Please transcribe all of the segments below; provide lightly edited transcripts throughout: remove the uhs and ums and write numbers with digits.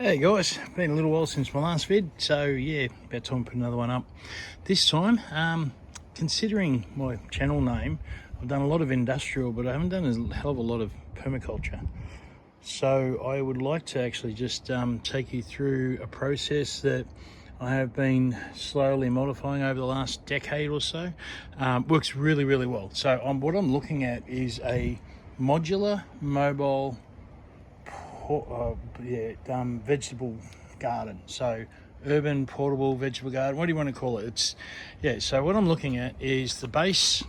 Hey guys, been a little while since my last vid, so yeah, about time to put another one up. This time, considering my channel name, I've done a lot of industrial, but I haven't done a hell of a lot of permaculture. So I would like to actually just take you through a process that I have been slowly modifying over the last decade or so. Works really, really well. So what I'm looking at is a modular mobile vegetable garden. So urban portable vegetable garden, what do you want to call it? So what I'm looking at is the base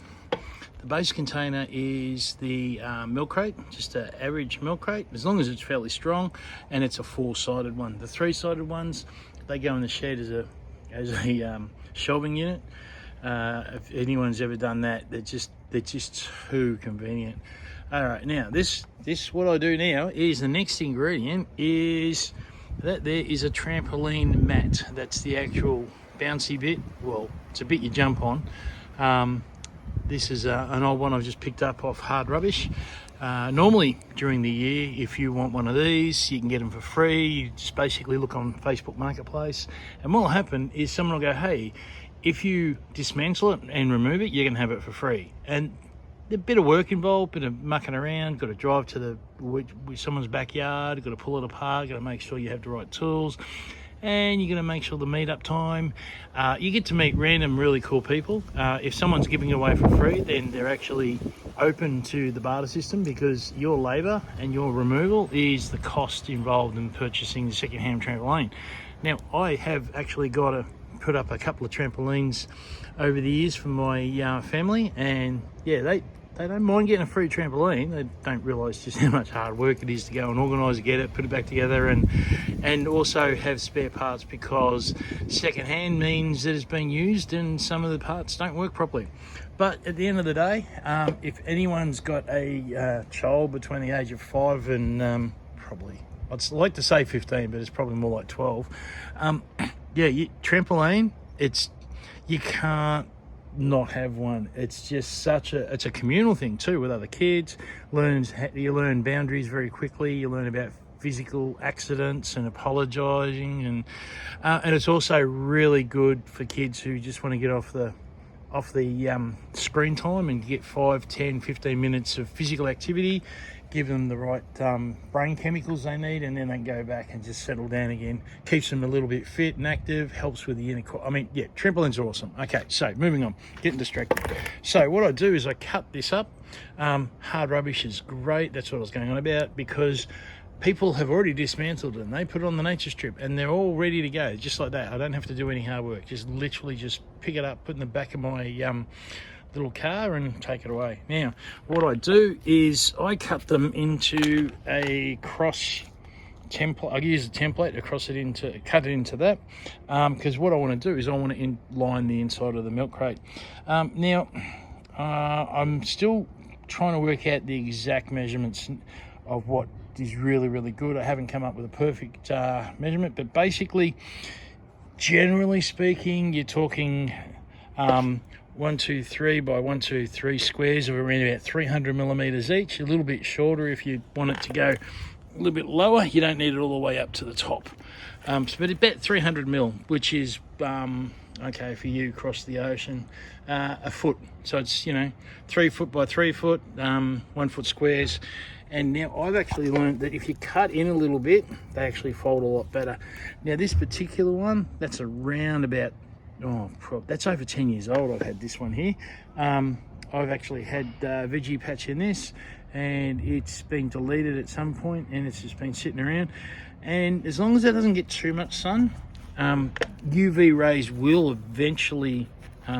container is the milk crate, just an average milk crate, as long as it's fairly strong, and it's a 4-sided one. The 3-sided ones, they go in the shed as a shelving unit. If anyone's ever done that, they're just too convenient. All right, now this what I do now is the next ingredient is that there is a trampoline mat. That's the actual bouncy bit. Well, it's a bit you jump on. This is an old one I've just picked up off Hard Rubbish. Normally during the year, if you want one of these, you can get them for free. You just basically look on Facebook Marketplace, and what will happen is someone will go, hey, if you dismantle it and remove it, you can have it for free. And a bit of work involved, bit of mucking around, got to drive to someone's backyard, got to pull it apart, got to make sure you have the right tools, and you're going to make sure the meet-up time. You get to meet random really cool people. If someone's giving it away for free, then they're actually open to the barter system, because your labour and your removal is the cost involved in purchasing the second-hand trampoline. Now, I have actually got to put up a couple of trampolines over the years for my family, and yeah, they don't mind getting a free trampoline. They don't realise just how much hard work it is to go and organise, get it, put it back together, and also have spare parts, because second-hand means that it's been used and some of the parts don't work properly. But at the end of the day, if anyone's got a child between the age of 5 and probably, I'd like to say 15, but it's probably more like 12, trampoline, you can't not have one. It's just it's a communal thing too with other kids. You learn boundaries very quickly. You learn about physical accidents and apologising, and it's also really good for kids who just want to get off the screen time and get 5, 10, 15 minutes of physical activity, give them the right brain chemicals they need, and then they go back and just settle down again. Keeps them a little bit fit and active, helps with the inner core. I mean, yeah, trampolines are awesome. Okay, so moving on, getting distracted. So what I do is I cut this up. Hard Rubbish is great. That's what I was going on about, because people have already dismantled it and they put it on the nature strip and they're all ready to go, just like that. I don't have to do any hard work. Just literally just pick it up, put it in the back of my little car and take it away. Now, what I do is I cut them into a cross template. I use a template to cut it into that, because what I want to do is I want to line the inside of the milk crate. Now, I'm still trying to work out the exact measurements of what is really, really good. I haven't come up with a perfect measurement, but basically, generally speaking, you're talking 1, 2, 3 by 1, 2, 3 squares of around about 300 millimeters each. A little bit shorter if you want it to go a little bit lower. You don't need it all the way up to the top. But about 300 mil, which is okay for you across the ocean, a foot. So it's 3 foot by 3 foot, 1 foot squares. And now I've actually learned that if you cut in a little bit, they actually fold a lot better. Now this particular one, that's around about, that's over 10 years old. I've had this one here. I've actually had veggie patch in this, and it's been deleted at some point, and it's just been sitting around. And as long as it doesn't get too much sun, UV rays will eventually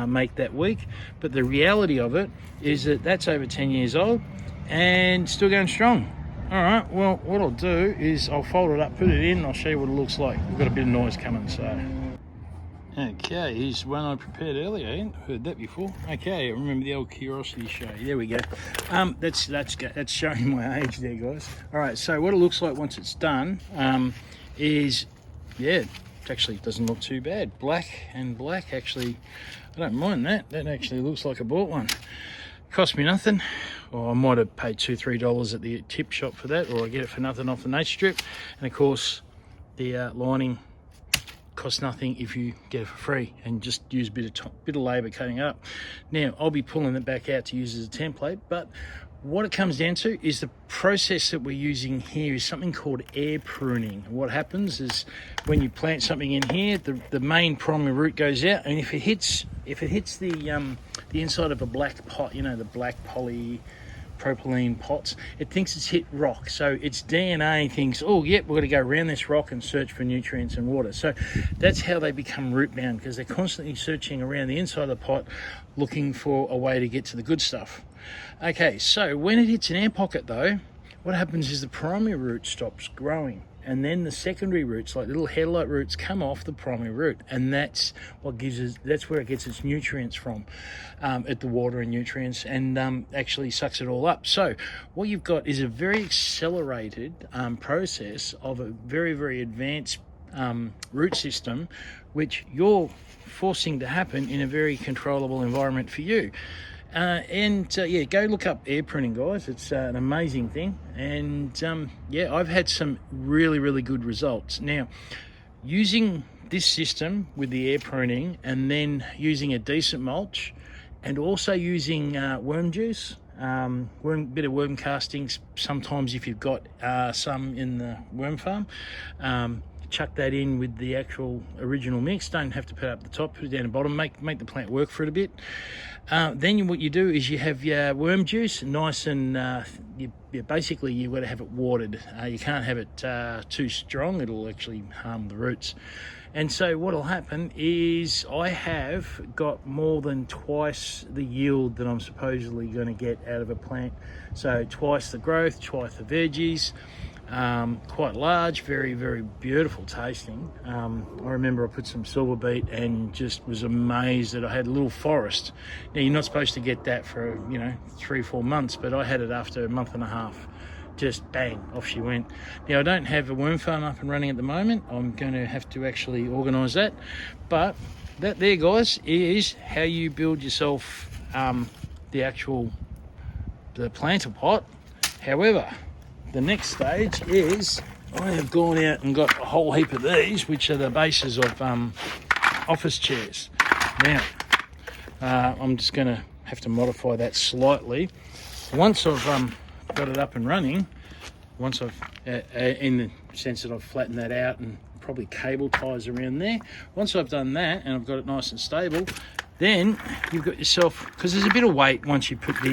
make that weak. But the reality of it is that that's over 10 years old and still going strong. All right, well, what I'll do is I'll fold it up, put it in, and I'll show you what it looks like. We've got a bit of noise coming, so. Okay, here's one I prepared earlier. I hadn't heard that before. Okay, I remember the old Curiosity show. There we go. That's showing my age there, guys. All right, so what it looks like once it's done is, it actually doesn't look too bad. Black and black, actually, I don't mind that. That actually looks like I bought one. Cost me nothing. Or I might have paid $2, $3 at the tip shop for that, or I get it for nothing off the nature strip. And of course, lining costs nothing if you get it for free, and just use a bit of labour cutting it up. Now I'll be pulling it back out to use as a template, but what it comes down to is the process that we're using here is something called air pruning. What happens is when you plant something in here, the main primary root goes out, and if it hits the inside of a black pot, you know, the black polypropylene pots, it thinks it's hit rock. So its DNA thinks, oh, yep, we're going to go around this rock and search for nutrients and water. So that's how they become root bound, because they're constantly searching around the inside of the pot looking for a way to get to the good stuff. Okay, so when it hits an air pocket though, what happens is the primary root stops growing, and then the secondary roots, like little headlight roots, come off the primary root, and that's where it gets its nutrients from, at the water and nutrients, and actually sucks it all up. So what you've got is a very accelerated process of a very, very advanced root system, which you're forcing to happen in a very controllable environment for you. Yeah, go look up air pruning, guys. It's an amazing thing, and yeah, I've had some really, really good results. Now, using this system with the air pruning, and then using a decent mulch, and also using worm juice, bit of worm castings. Sometimes if you've got some in the worm farm, chuck that in with the actual original mix. Don't have to put it up the top, put it down the bottom, make the plant work for it a bit. Then what you do is you have your worm juice nice and basically you've got to have it watered. You can't have it too strong, it'll actually harm the roots. And so what'll happen is I have got more than twice the yield that I'm supposedly going to get out of a plant. So twice the growth, twice the veggies. Quite large, very, very beautiful tasting. I remember I put some silver beet and just was amazed that I had a little forest. Now you're not supposed to get that for 3-4 months, but I had it after a month and a half. Just bang, off she went. Now I don't have a worm farm up and running at the moment. I'm going to have to actually organise that, but that there, guys, is how you build yourself the planter pot. However, the next stage is I have gone out and got a whole heap of these, which are the bases of office chairs. Now, I'm just going to have to modify that slightly. Once I've got it up and running, once I've, in the sense that I've flattened that out and probably cable ties around there, once I've done that and I've got it nice and stable, then you've got yourself, because there's a bit of weight once you put the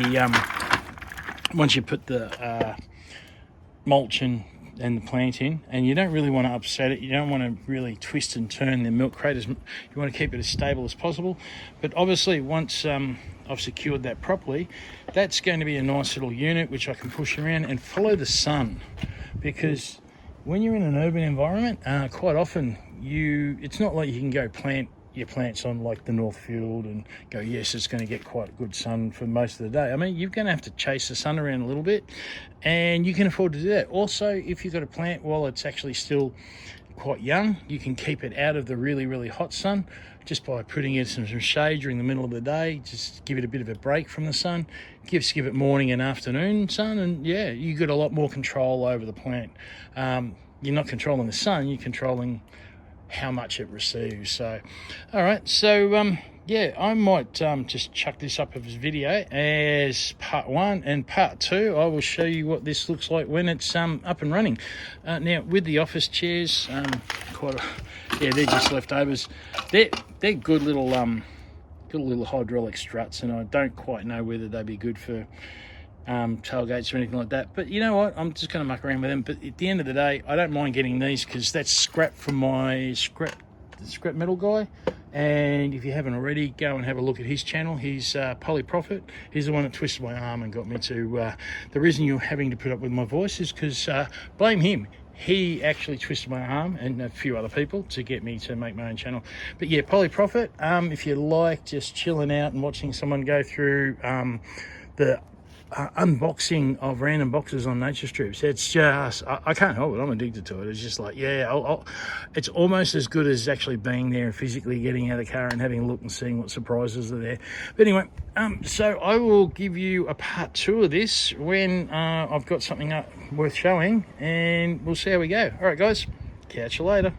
mulch and the plant in, and you don't really want to upset it. You don't want to really twist and turn the milk crate. You want to keep it as stable as possible. But obviously once I've secured that properly, that's going to be a nice little unit which I can push around and follow the sun, because when you're in an urban environment, quite often it's not like you can go plant your plants on like the North Field and go, yes, it's going to get quite good sun for most of the day. I mean, you're going to have to chase the sun around a little bit, and you can afford to do that. Also, if you've got a plant while it's actually still quite young, you can keep it out of the really, really hot sun just by putting it in some shade during the middle of the day. Just give it a bit of a break from the sun, give it morning and afternoon sun, and yeah, you got a lot more control over the plant. You're not controlling the sun, you're controlling how much it receives. So all right, so yeah, I might just chuck this up as video as part 1, and part 2 I will show you what this looks like when it's up and running. Now with the office chairs, they're just leftovers. They're good little hydraulic struts, and I don't quite know whether they'd be good for tailgates or anything like that, but you know what, I'm just going to muck around with them. But at the end of the day, I don't mind getting these, because that's scrap from my scrap metal guy. And if you haven't already, go and have a look at his channel. He's Polyprofit. He's the one that twisted my arm and got me to the reason you're having to put up with my voice is because blame him. He actually twisted my arm, and a few other people, to get me to make my own channel. But yeah, Polyprofit, if you like just chilling out and watching someone go through the unboxing of random boxes on nature strips, it's just, I can't help it, I'm addicted to it. It's just like, yeah, it's almost as good as actually being there and physically getting out of the car and having a look and seeing what surprises are there. But anyway, so I will give you a part 2 of this when I've got something up worth showing, and we'll see how we go. All right, guys, Catch you later.